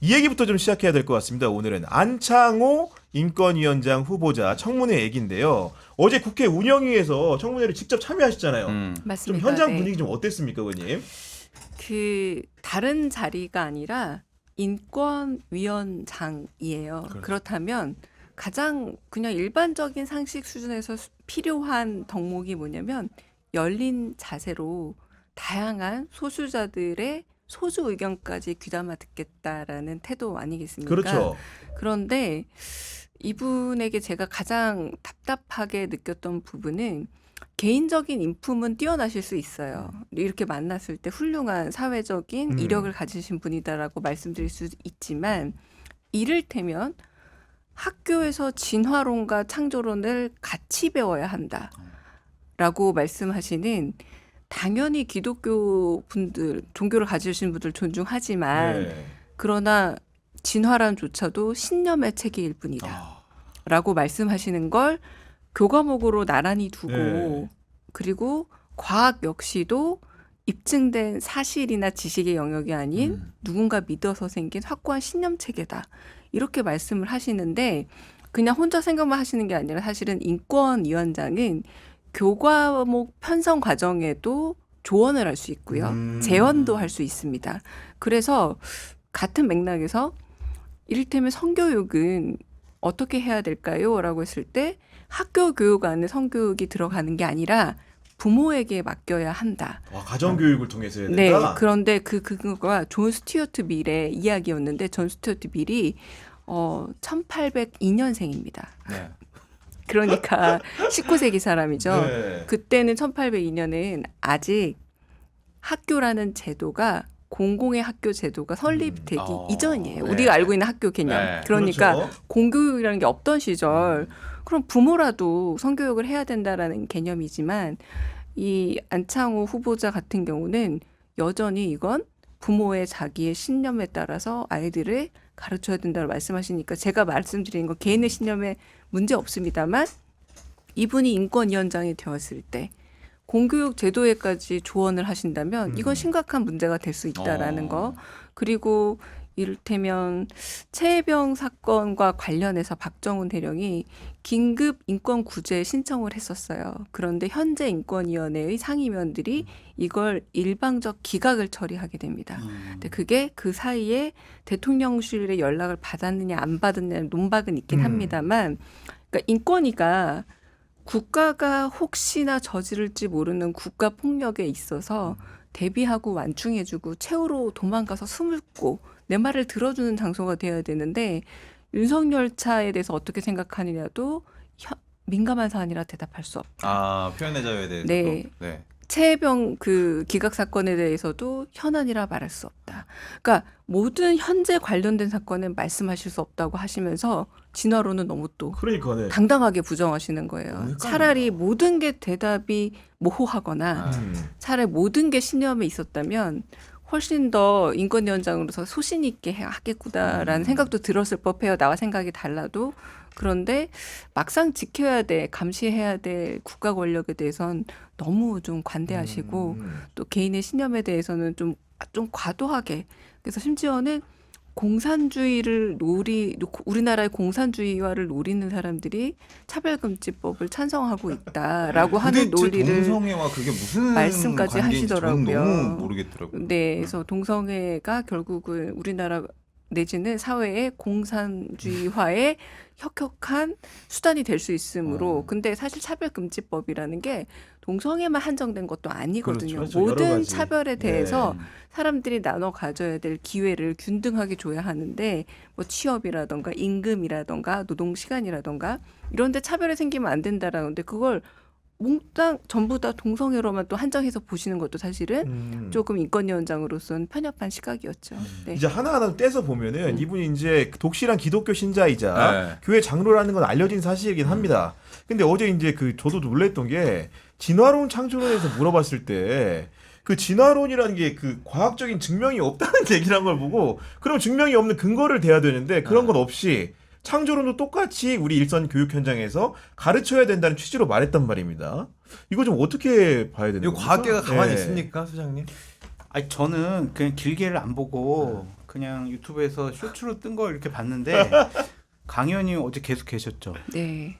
이 얘기부터 좀 시작해야 될 것 같습니다. 오늘은 안창호 인권위원장 후보자 청문회 얘기인데요. 어제 국회 운영위에서 청문회를 직접 참여하셨잖아요. 맞습니다. 좀 현장 네. 분위기 좀 어땠습니까, 의원님? 그 다른 자리가 아니라 인권위원장이에요. 그렇죠. 그렇다면 가장 그냥 일반적인 상식 수준에서 필요한 덕목이 뭐냐면 열린 자세로 다양한 소수자들의 소수 의견까지 귀담아 듣겠다라는 태도 아니겠습니까? 그렇죠. 그런데 이분에게 제가 가장 답답하게 느꼈던 부분은 개인적인 인품은 뛰어나실 수 있어요. 이렇게 만났을 때 훌륭한 사회적인 이력을 가지신 분이다라고 말씀드릴 수 있지만 이를테면 학교에서 진화론과 창조론을 같이 배워야 한다라고 말씀하시는 당연히 기독교 분들, 종교를 가지신 분들 존중하지만 네. 그러나 진화론조차도 신념의 체계일 뿐이다. 라고 말씀하시는 걸 교과목으로 나란히 두고 네. 그리고 과학 역시도 입증된 사실이나 지식의 영역이 아닌 누군가 믿어서 생긴 확고한 신념 체계다. 이렇게 말씀을 하시는데 그냥 혼자 생각만 하시는 게 아니라 사실은 인권위원장은 교과목 편성 과정에도 조언을 할 수 있고요. 재원도 할 수 있습니다. 그래서 같은 맥락에서 이를테면 성교육은 어떻게 해야 될까요? 라고 했을 때 학교 교육 안에 성교육이 들어가는 게 아니라 부모에게 맡겨야 한다. 와, 가정교육을 통해서 해야 네. 된다? 그런데 그거가 존 스튜어트 밀의 이야기였는데 존 스튜어트 밀이 1802년생입니다. 네. 그러니까 19세기 사람이죠. 네. 그때는 1802년은 아직 학교라는 제도가 공공의 학교 제도가 설립되기 이전이에요. 네. 우리가 알고 있는 학교 개념. 네. 그러니까 그렇죠. 공교육이라는 게 없던 시절. 그럼 부모라도 성교육을 해야 된다라는 개념이지만 이 안창호 후보자 같은 경우는 여전히 이건 부모의 자기의 신념에 따라서 아이들을 가르쳐야 된다고 말씀하시니까 제가 말씀드리는 건 개인의 신념에 문제 없습니다만 이분이 인권위원장이 되었을 때 공교육 제도에까지 조언을 하신다면 이건 심각한 문제가 될 수 있다라는 거. 그리고 이를테면 최혜병 사건과 관련해서 박정훈 대령이 긴급 인권 구제 신청을 했었어요. 그런데 현재 인권위원회의 상임위원들이 이걸 일방적 기각을 처리하게 됩니다. 근데 그게 그 사이에 대통령실에 연락을 받았느냐 안 받았느냐 논박은 있긴 합니다만 그러니까 인권위가 국가가 혹시나 저지를지 모르는 국가 폭력에 있어서 대비하고 완충해주고 최후로 도망가서 숨고 내 말을 들어주는 장소가 되어야 되는데 윤석열 차에 대해서 어떻게 생각하느냐도 민감한 사안이라 대답할 수 없다. 표현의 자유에 대해서. 네. 네. 최혜병 그 기각 사건에 대해서도 현안이라 말할 수 없다. 그러니까 모든 현재 관련된 사건은 말씀하실 수 없다고 하시면서 진화론은 너무 또 그러니까 네. 당당하게 부정하시는 거예요. 헷갈린다. 차라리 모든 게 대답이 모호하거나 차라리 모든 게 신념에 있었다면 훨씬 더 인권위원장으로서 소신 있게 하겠구나라는 생각도 들었을 법해요. 나와 생각이 달라도. 그런데 막상 지켜야 돼, 감시해야 될 국가 권력에 대해서는 너무 좀 관대하시고 또 개인의 신념에 대해서는 좀 과도하게. 그래서 심지어는 공산주의를 우리나라의 공산주의화를 노리는 사람들이 차별금지법을 찬성하고 있다라고 하는 논리를 동성애와 그게 무슨 말씀까지 관계인지 저는 하시더라고요. 너무 모르겠더라고요. 네, 그래서 동성애가 결국은 우리나라 내지는 사회의 공산주의화의 혁혁한 수단이 될 수 있으므로 근데 사실 차별금지법이라는 게 동성애만 한정된 것도 아니거든요. 그렇죠. 여러 모든 가지. 차별에 대해서 네. 사람들이 나눠 가져야 될 기회를 균등하게 줘야 하는데 뭐 취업이라던가 임금이라던가 노동시간이라던가 이런 데 차별이 생기면 안 된다라는데 그걸 몽땅 전부 다 동성애로만 또 한정해서 보시는 것도 사실은 조금 인권위원장으로서는 편협한 시각이었죠. 네. 이제 하나하나 떼서 보면은 이분이 이제 독실한 기독교 신자이자 네. 교회 장로라는 건 알려진 사실이긴 합니다. 근데 어제 이제 저도 놀랬던 게 진화론 창조론에서 물어봤을 때 그 진화론이라는 게 그 과학적인 증명이 없다는 얘기를 한 걸 보고 그럼 증명이 없는 근거를 대야 되는데 그런 건 없이 창조론도 똑같이 우리 일선 교육 현장에서 가르쳐야 된다는 취지로 말했단 말입니다. 이거 좀 어떻게 봐야 되는 이거 겁니까? 과학계가 가만히 네. 있습니까, 소장님? 아니 저는 그냥 길게를 안 보고 그냥 유튜브에서 쇼츠로 뜬 거 이렇게 봤는데 강연이 어제 계속 계셨죠. 네.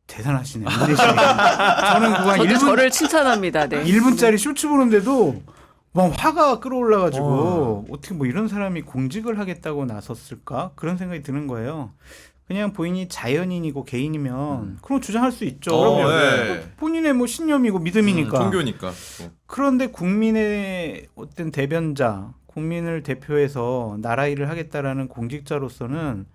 대단하시네요. 저는 그거 한 저도 1분, 저를 칭찬합니다. 네. 1분짜리 쇼츠 보는데도 막 화가 끌어올라가지고 어떻게 뭐 이런 사람이 공직을 하겠다고 나섰을까 그런 생각이 드는 거예요. 그냥 본인이 자연인이고 개인이면 그럼 주장할 수 있죠. 그럼요. 네. 본인의 뭐 신념이고 믿음이니까. 종교니까. 또. 그런데 국민의 어떤 대변자, 국민을 대표해서 나라 일을 하겠다라는 공직자로서는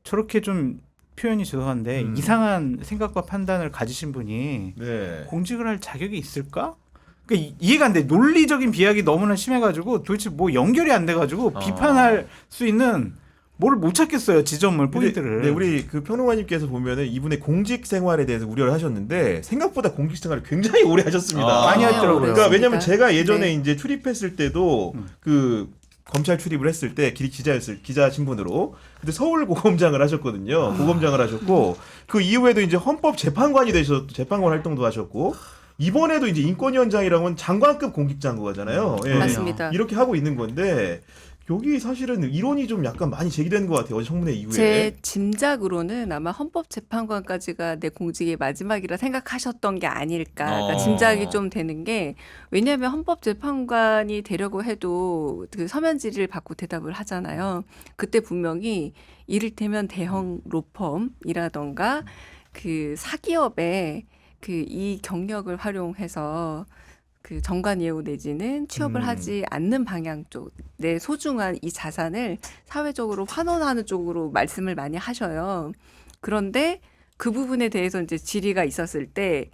저렇게 좀 표현이 죄송한데 이상한 생각과 판단을 가지신 분이 네. 공직을 할 자격이 있을까? 그러니까 이해가 안 돼. 논리적인 비약이 너무나 심해가지고 도대체 뭐 연결이 안 돼가지고 비판할 수 있는 뭘 못 찾겠어요. 지점을 포인트를. 네, 우리 그 평론가님께서 보면은 이분의 공직 생활에 대해서 우려를 하셨는데 생각보다 공직 생활을 굉장히 오래 하셨습니다. 많이 했더라고요. 그러니까 왜냐면 제가 예전에 네. 이제 출입했을 때도 그 검찰 출입을 했을 때 기자 신분으로 그때 서울고검장을 하셨거든요. 고검장을 하셨고 그 이후에도 이제 헌법재판관이 되셔서 재판관 활동도 하셨고 이번에도 이제 인권위원장이라면 장관급 공직자인 거잖아요. 예. 맞습니다. 이렇게 하고 있는 건데 여기 사실은 이론이 좀 약간 많이 제기되는 것 같아요. 어제 청문회 이후에. 제 짐작으로는 아마 헌법재판관까지가 내 공직의 마지막이라 생각하셨던 게 아닐까. 그러니까 짐작이 좀 되는 게 왜냐하면 헌법재판관이 되려고 해도 그 서면 질의를 받고 대답을 하잖아요. 그때 분명히 이를테면 대형 로펌이라던가 그 사기업의 그 이 경력을 활용해서 그 정관 예우 내지는 취업을 하지 않는 방향 쪽, 내 소중한 이 자산을 사회적으로 환원하는 쪽으로 말씀을 많이 하셔요. 그런데 그 부분에 대해서 이제 질의가 있었을 때,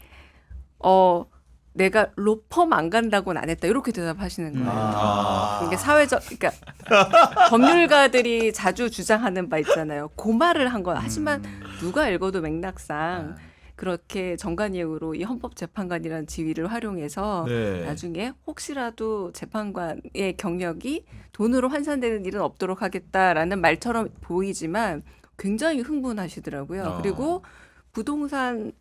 내가 로펌 안 간다고는 안 했다. 이렇게 대답하시는 거예요. 이게 사회적, 그러니까 법률가들이 자주 주장하는 바 있잖아요. 고말을 한 건 하지만 누가 읽어도 맥락상 그렇게 정관예우로 이 헌법재판관이라는 지위를 활용해서 네. 나중에 혹시라도 재판관의 경력이 돈으로 환산되는 일은 없도록 하겠다라는 말처럼 보이지만 굉장히 흥분하시더라고요. 그리고 부동산에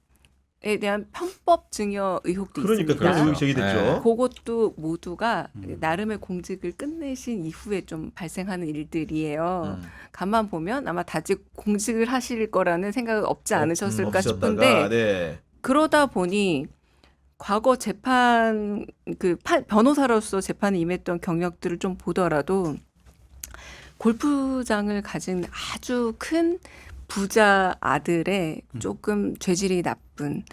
대한 편법 증여 의혹도 그러니까 있습니다. 그런 의혹이 제기됐죠. 네. 그것도 모두가 나름의 공직을 끝내신 이후에 좀 발생하는 일들이에요. 가만 보면 아마 다직 공직을 하실 거라는 생각은 없지 않으셨을까 없으셨다가, 싶은데 네. 그러다 보니 과거 재판 변호사로서 재판에 임했던 경력들을 좀 보더라도 골프장을 가진 아주 큰 부자 아들의 조금 죄질이 나쁜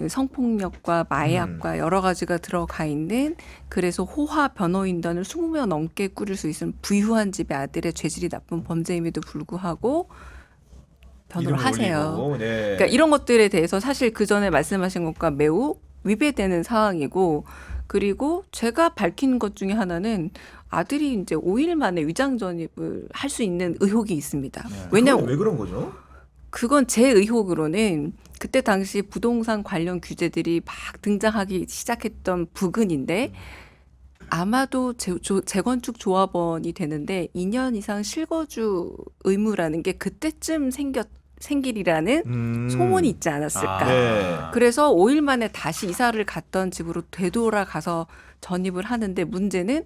성폭력과 마약과 여러 가지가 들어가 있는 그래서 호화 변호인단을 20명 넘게 꾸릴 수 있는 부유한 집의 아들의 죄질이 나쁜 범죄임에도 불구하고 변호를 이름을 하세요. 올리고, 네. 그러니까 이런 것들에 대해서 사실 그 전에 말씀하신 것과 매우 위배되는 상황이고 그리고 제가 밝힌 것 중에 하나는 아들이 이제 5일 만에 위장 전입을 할 수 있는 의혹이 있습니다. 왜냐하면 그건 왜 그런 거죠? 그건 제 의혹으로는 그때 당시 부동산 관련 규제들이 막 등장하기 시작했던 부근인데 아마도 재건축 조합원이 되는데 2년 이상 실거주 의무라는 게 그때쯤 생길이라는 소문이 있지 않았을까. 네. 그래서 5일 만에 다시 이사를 갔던 집으로 되돌아가서 전입을 하는데 문제는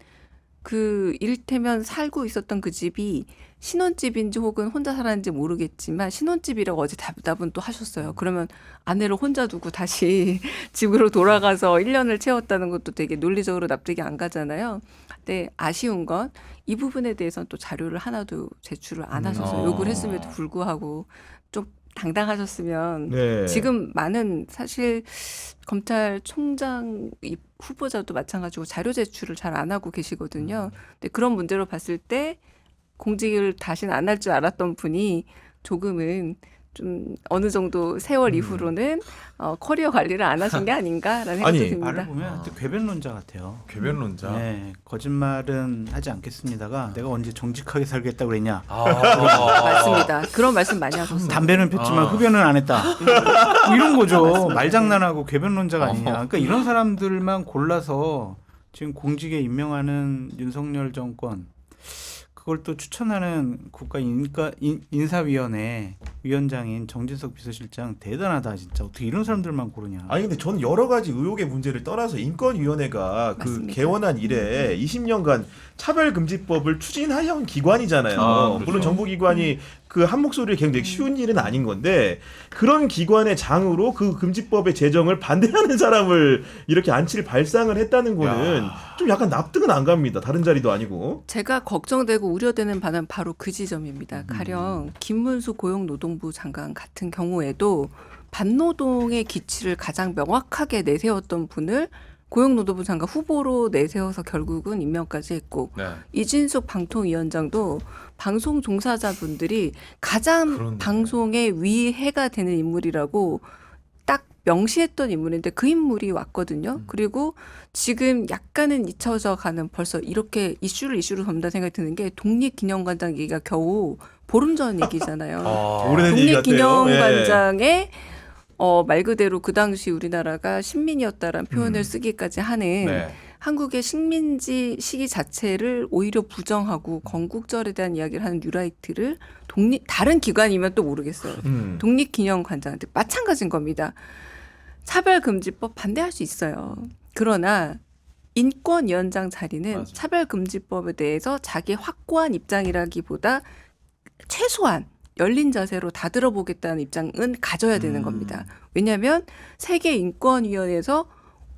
그 이를테면 살고 있었던 그 집이 신혼집인지 혹은 혼자 살았는지 모르겠지만 신혼집이라고 어제 답은 또 하셨어요. 그러면 아내를 혼자 두고 다시 집으로 돌아가서 1년을 채웠다는 것도 되게 논리적으로 납득이 안 가잖아요. 근데 아쉬운 건 이 부분에 대해서는 또 자료를 하나도 제출을 안 하셔서 요구를 했음에도 불구하고 좀 당당하셨으면 네. 지금 많은 사실 검찰총장 후보자도 마찬가지고 자료 제출을 잘 안 하고 계시거든요. 근데 그런 문제로 봤을 때 공직을 다시는 안 할 줄 알았던 분이 조금은 좀 어느 정도 세월 이후로는 커리어 관리를 안 하신 게 아닌가라는 생각이 아니, 듭니다. 말을 보면 하여튼 궤변론자 같아요. 궤변론자. 네, 거짓말은 하지 않겠습니다가 내가 언제 정직하게 살겠다고 그랬냐. 맞습니다. 그런 말씀 많이 하셨어요. 담배는 폈지만 흡연은 안 했다. 뭐 이런 거죠. 말장난하고 궤변론자가 아니냐. 그러니까 이런 사람들만 골라서 지금 공직에 임명하는 윤석열 정권 그걸 또 추천하는 국가 인사위원회 위원장인 정진석 비서실장 대단하다 진짜. 어떻게 이런 사람들만 고르냐. 아니 근데 저는 여러 가지 의혹의 문제를 떠나서 인권위원회가 그 맞습니다. 개원한 이래 20년간 차별금지법을 추진하려는 기관이잖아요. 그렇죠. 물론 정부기관이 그 한 목소리를 계속 내기 쉬운 일은 아닌 건데 그런 기관의 장으로 그 금지법의 제정을 반대하는 사람을 이렇게 안치를 발상을 했다는 거는 좀 약간 납득은 안 갑니다. 다른 자리도 아니고. 제가 걱정되고 우려되는 바는 바로 그 지점입니다. 가령 김문수 고용노동부 장관 같은 경우에도 반노동의 기치를 가장 명확하게 내세웠던 분을 고용노동부 장관 후보로 내세워서 결국은 임명까지 했고 네. 이진숙 방통위원장도 방송 종사자분들이 가장 그렇네. 방송에 위해가 되는 인물이라고 딱 명시했던 인물인데 그 인물이 왔거든요. 그리고 지금 약간은 잊혀져 가는 벌써 이렇게 이슈로 던다 생각이 드는 게 독립기념관장 얘기가 겨우 보름 전 얘기잖아요. 오래된 얘기 같아요. 독립기념관장의 말 그대로 그 당시 우리나라가 식민이었다라는 표현을 쓰기까지 하는 네. 한국의 식민지 시기 자체를 오히려 부정하고 건국절에 대한 이야기를 하는 뉴라이트를 다른 기관이면 또 모르겠어요. 독립기념관장한테 마찬가지인 겁니다. 차별금지법 반대할 수 있어요. 그러나 인권위원장 자리는 맞아. 차별금지법에 대해서 자기 확고한 입장이라기보다 최소한 열린 자세로 다 들어보겠다는 입장은 가져야 되는 겁니다. 왜냐하면 세계인권위원회에서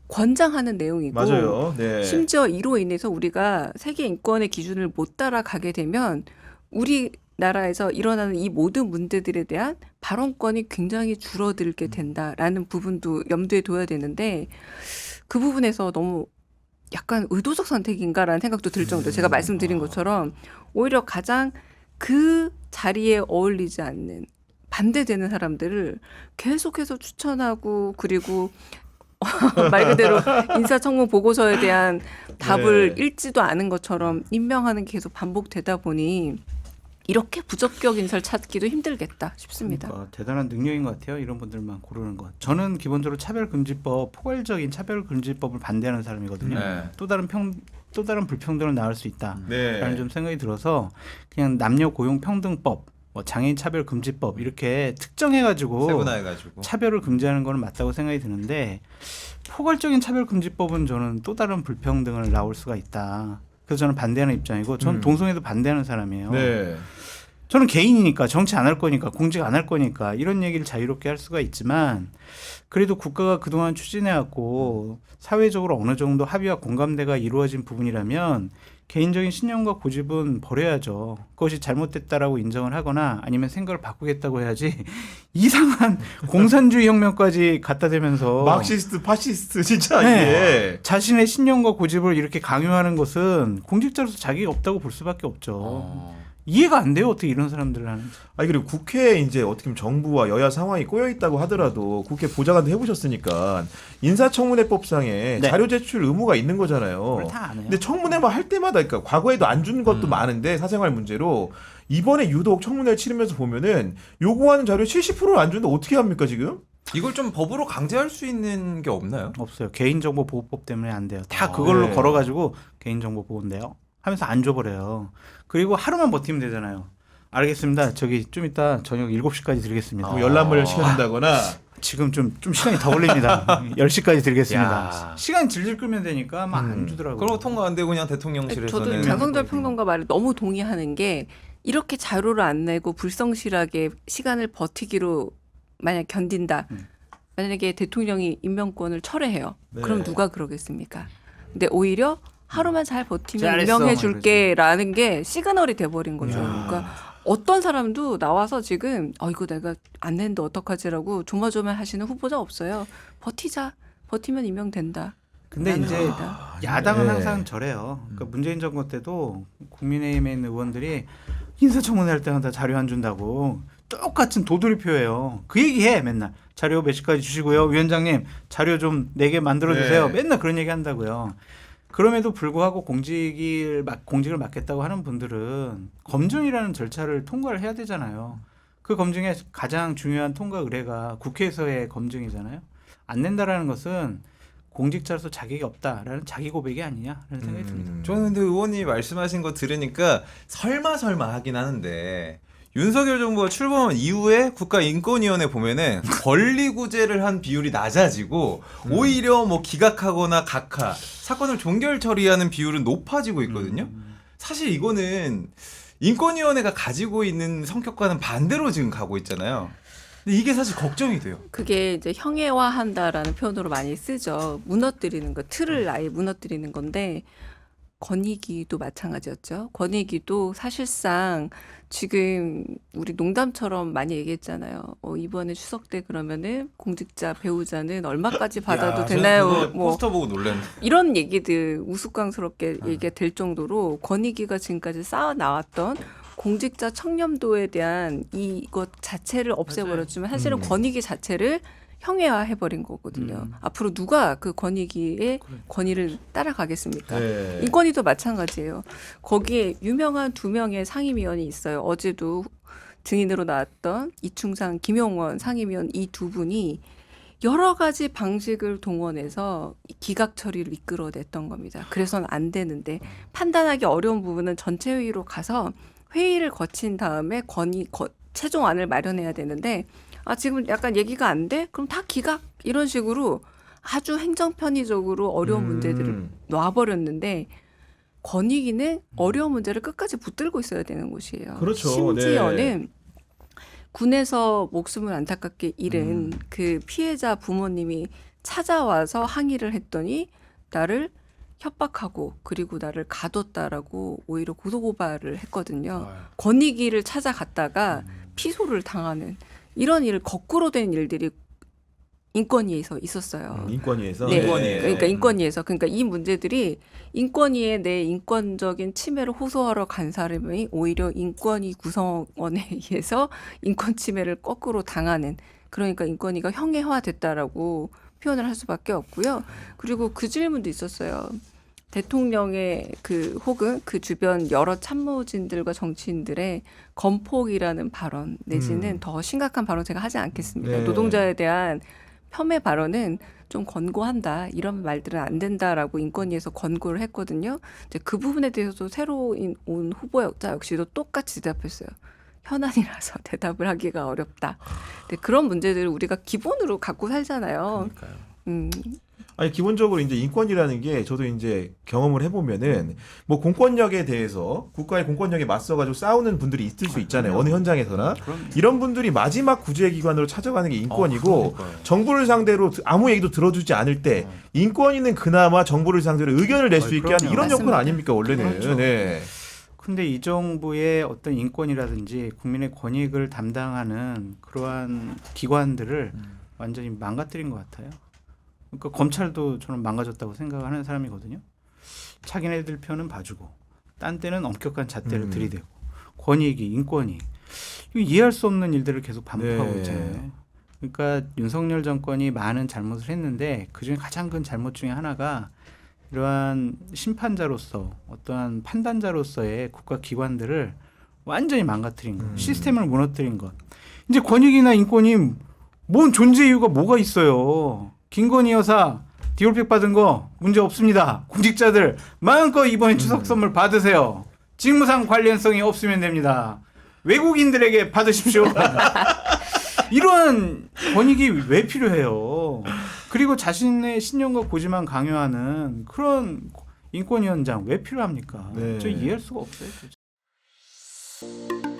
권장하는 내용이고 맞아요. 네. 심지어 이로 인해서 우리가 세계 인권의 기준을 못 따라가게 되면 우리나라에서 일어나는 이 모든 문제들에 대한 발언권이 굉장히 줄어들게 된다라는 부분도 염두에 둬야 되는데 그 부분에서 너무 약간 의도적 선택인가라는 생각도 들 정도. 제가 말씀드린 것처럼 오히려 가장 그 자리에 어울리지 않는 반대되는 사람들을 계속해서 추천하고 그리고 말 그대로 인사청문 보고서에 대한 답을 네. 읽지도 않은 것처럼 임명하는 게 계속 반복되다 보니 이렇게 부적격 인사를 찾기도 힘들겠다 싶습니다. 그러니까 대단한 능력인 것 같아요. 이런 분들만 고르는 것. 저는 기본적으로 차별금지법, 포괄적인 차별금지법을 반대하는 사람이거든요. 네. 또 다른 불평등을 낳을 수 있다라는 네. 좀 생각이 들어서 그냥 남녀 고용 평등법, 뭐 장애인 차별금지법 이렇게 특정해가지고 세분화해가지고. 차별을 금지하는 건 맞다고 생각이 드는데 포괄적인 차별금지법은 저는 또 다른 불평등을 낳을 수가 있다. 그래서 저는 반대하는 입장이고 저는 동성애도 반대하는 사람이에요. 네. 저는 개인이니까 정치 안 할 거니까 공직 안 할 거니까 이런 얘기를 자유롭게 할 수가 있지만 그래도 국가가 그동안 추진해왔고 사회적으로 어느 정도 합의와 공감대가 이루어진 부분이라면 개인적인 신념과 고집은 버려야죠. 그것이 잘못됐다라고 인정을 하거나 아니면 생각을 바꾸겠다고 해야지 이상한 공산주의 혁명까지 갖다 대면서 막시스트, 파시스트 진짜 네. 이게. 자신의 신념과 고집을 이렇게 강요하는 것은 공직자로서 자기가 없다고 볼 수밖에 없죠. 이해가 안 돼요. 어떻게 이런 사람들을 하는지. 아니 그리고 국회에 이제 어떻게 보면 정부와 여야 상황이 꼬여 있다고 하더라도 국회 보좌관도 해보셨으니까 인사청문회법상에 네. 자료 제출 의무가 있는 거잖아요. 그걸 다 안 해요. 근데 청문회만 할 때마다 그러니까 과거에도 안 준 것도 많은데 사생활 문제로 이번에 유독 청문회를 치르면서 보면은 요구하는 자료 70%를 안 주는데 어떻게 합니까 지금? 이걸 좀 법으로 강제할 수 있는 게 없나요? 없어요. 개인정보보호법 때문에 안 돼요. 다 그걸로 네. 걸어가지고 개인정보 보호인데요 하면서 안 줘버려요. 그리고 하루만 버티면 되잖아요. 알겠습니다. 저기 좀 이따 저녁 7시까지 드리겠습니다. 뭐 열람을 시켜준다거나. 지금 좀 시간이 더 걸립니다. 10시까지 드리겠습니다. 야. 시간 질질 끌면 되니까 막 안 주더라고요. 그런 거 통과 안 되고 그냥 대통령실에서는. 저도 장성철 평론가 말에 너무 동의하는 게 이렇게 자료를 안 내고 불성실하게 시간을 버티기로 만약 견딘다. 만약에 대통령이 임명권을 철회해요. 네. 그럼 누가 그러겠습니까? 근데 오히려 하루만 잘 버티면 잘했어, 임명해 막 줄게라는 게 시그널이 돼버린 거죠. 그러니까 어떤 사람도 나와서 지금 이거 내가 안 냈는데 어떡하지라고 조마조마하시는 후보자 없어요. 버티면 임명된다. 근데 라는 이제 겁니다. 야당은 네. 항상 저래요. 그러니까 문재인 정권 때도 국민의힘에 있는 의원들이 인사청문회 할 때마다 자료 안 준다고 똑같은 도돌이표예요. 그 얘기해 맨날. 자료 몇 시까지 주시고요. 위원장님 자료 좀 4개 만들어주세요. 네. 맨날 그런 얘기 한다고요. 그럼에도 불구하고 공직을 맡겠다고 하는 분들은 검증이라는 절차를 통과를 해야 되잖아요. 그 검증의 가장 중요한 통과 의뢰가 국회에서의 검증이잖아요. 안 낸다라는 것은 공직자로서 자격이 없다라는 자기 고백이 아니냐라는 생각이 듭니다. 저는 근데 의원님이 말씀하신 거 들으니까 설마 하긴 하는데 윤석열 정부가 출범한 이후에 국가인권위원회 보면은 권리구제를 한 비율이 낮아지고 오히려 뭐 기각하거나 각하 사건을 종결 처리하는 비율은 높아지고 있거든요. 사실 이거는 인권위원회가 가지고 있는 성격과는 반대로 지금 가고 있잖아요. 근데 이게 사실 걱정이 돼요. 그게 이제 형해화한다라는 표현으로 많이 쓰죠. 무너뜨리는 거, 틀을 아예 무너뜨리는 건데 권익위도 마찬가지였죠. 권익위도 사실상 지금 우리 농담처럼 많이 얘기했잖아요. 이번에 추석 때 그러면은 공직자 배우자는 얼마까지 받아도 야, 되나요? 저는 그거 뭐 포스터 보고 놀랐는데. 이런 얘기들 우스꽝스럽게 얘기가 될 정도로 권익위가 지금까지 쌓아 나왔던 공직자 청렴도에 대한 이것 자체를 없애버렸지만 사실은 권익위 자체를 형해화해버린 거거든요. 앞으로 누가 그 권익위의 권위를 따라가겠습니까? 네. 인권위도 마찬가지예요. 거기에 유명한 2명의 상임위원이 있어요. 어제도 증인으로 나왔던 이충상, 김용원 상임위원 이 두 분이 여러 가지 방식을 동원해서 기각 처리를 이끌어냈던 겁니다. 그래서는 안 되는데 판단하기 어려운 부분은 전체 회의로 가서 회의를 거친 다음에 최종안을 마련해야 되는데 지금 약간 얘기가 안 돼? 그럼 다 기각 이런 식으로 아주 행정편의적으로 어려운 문제들을 놔버렸는데 권익위는 어려운 문제를 끝까지 붙들고 있어야 되는 곳이에요. 그렇죠. 심지어는 군에서 목숨을 안타깝게 잃은 그 피해자 부모님이 찾아와서 항의를 했더니 나를 협박하고 그리고 나를 가뒀다라고 오히려 고소고발을 했거든요. 권익위를 찾아갔다가 피소를 당하는 이런 일 거꾸로 된 일들이 인권위에서 있었어요. 인권위에서. 네. 인권위에. 그러니까 인권위에서 그러니까 이 문제들이 인권위에 내 인권적인 침해를 호소하러 간 사람이 오히려 인권위 구성원에 의해서 인권 침해를 거꾸로 당하는 그러니까 인권위가 형해화됐다라고 표현을 할 수밖에 없고요. 그리고 그 질문도 있었어요. 대통령의 혹은 그 주변 여러 참모진들과 정치인들의 건폭이라는 발언 내지는 더 심각한 발언 제가 하지 않겠습니다. 네. 노동자에 대한 폄훼 발언은 좀 권고한다. 이런 말들은 안 된다라고 인권위에서 권고를 했거든요. 이제 그 부분에 대해서도 새로 온 후보자 역시도 똑같이 대답했어요. 현안이라서 대답을 하기가 어렵다. 근데 그런 문제들을 우리가 기본으로 갖고 살잖아요. 아니 기본적으로 이제 인권이라는 게 저도 이제 경험을 해보면은 뭐 공권력에 대해서 국가의 공권력에 맞서가지고 싸우는 분들이 있을 수 있잖아요. 어느 현장에서나 이런 분들이 마지막 구제기관으로 찾아가는 게 인권이고 정부를 상대로 아무 얘기도 들어주지 않을 때 인권위는 그나마 정부를 상대로 의견을 낼 수 있게 하는 이런 맞습니다. 역할 아닙니까 원래는. 그렇죠. 네. 근데 이 정부의 어떤 인권이라든지 국민의 권익을 담당하는 그러한 기관들을 완전히 망가뜨린 것 같아요. 그러니까 검찰도 저는 망가졌다고 생각하는 사람이거든요. 자기네들 편은 봐주고 딴 때는 엄격한 잣대를 들이대고 권익위, 인권위 이거 이해할 수 없는 일들을 계속 반복하고 네. 있잖아요. 그러니까 윤석열 정권이 많은 잘못을 했는데 그중에 가장 큰 잘못 중에 하나가 이러한 심판자로서 어떠한 판단자로서의 국가기관들을 완전히 망가뜨린 것, 시스템을 무너뜨린 것. 이제 권익이나 인권이 뭔 존재 이유가 뭐가 있어요. 김건희 여사 디올백 받은 거 문제 없습니다. 공직자들 마음껏 이번에 추석 선물 받으세요. 직무상 관련성이 없으면 됩니다. 외국인들에게 받으십시오. 이런 권익이 왜 필요해요? 그리고 자신의 신념과 고집만 강요하는 그런 인권위원장 왜 필요합니까? 네. 저 이해할 수가 없어요. 도대체.